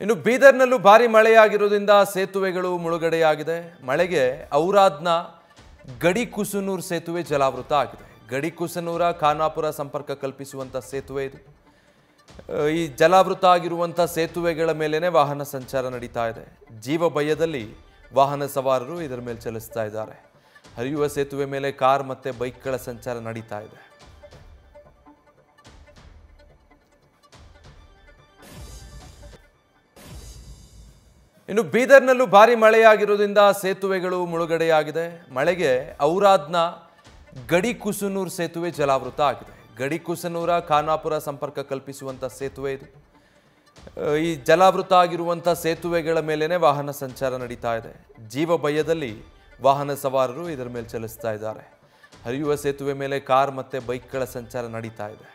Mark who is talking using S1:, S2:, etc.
S1: ಇನ್ನು ಬೀದರ್ನಲ್ಲೂ ಭಾರಿ ಮಳೆಯಾಗಿರುವುದರಿಂದ ಸೇತುವೆಗಳು ಮುಳುಗಡೆಯಾಗಿದೆ. ಮಳೆಗೆ ಔರಾದ್ನ ಗಡಿಕುಸನೂರು ಸೇತುವೆ ಜಲಾವೃತ ಆಗಿದೆ. ಗಡಿಕುಸನೂರ ಖಾನಾಪುರ ಸಂಪರ್ಕ ಕಲ್ಪಿಸುವಂತ ಸೇತುವೆ ಇದು. ಈ ಜಲಾವೃತ ಆಗಿರುವಂತ ಸೇತುವೆಗಳ ಮೇಲೇನೆ ವಾಹನ ಸಂಚಾರ ನಡೀತಾ ಇದೆ. ಜೀವ ಭಯದಲ್ಲಿ ವಾಹನ ಸವಾರರು ಇದರ ಮೇಲೆ ಚಲಿಸ್ತಾ ಇದ್ದಾರೆ. ಹರಿಯುವ ಸೇತುವೆ ಮೇಲೆ ಕಾರ್ ಮತ್ತೆ ಬೈಕ್ಗಳ ಸಂಚಾರ ನಡೀತಾ ಇದೆ. ಇನ್ನು ಬೀದರ್ನಲ್ಲೂ ಭಾರಿ ಮಳೆಯಾಗಿರುವುದರಿಂದ ಸೇತುವೆಗಳು ಮುಳುಗಡೆಯಾಗಿದೆ. ಮಳೆಗೆ ಔರಾದ್ನ ಗಡಿಕುಸನೂರು ಸೇತುವೆ ಜಲಾವೃತ ಆಗಿದೆ. ಗಡಿಕುಸನೂರ ಖಾನಾಪುರ ಸಂಪರ್ಕ ಕಲ್ಪಿಸುವಂತ ಸೇತುವೆ ಇದು. ಈ ಜಲಾವೃತ ಆಗಿರುವಂತ ಸೇತುವೆಗಳ ಮೇಲೇನೆ ವಾಹನ ಸಂಚಾರ ನಡೀತಾ ಇದೆ. ಜೀವ ಭಯದಲ್ಲಿ ವಾಹನ ಸವಾರರು ಇದರ ಮೇಲೆ ಚಲಿಸ್ತಾ ಇದ್ದಾರೆ. ಹರಿಯುವ ಸೇತುವೆ ಮೇಲೆ ಕಾರ್ ಮತ್ತೆ ಬೈಕ್ಗಳ ಸಂಚಾರ ನಡೀತಾ ಇದೆ.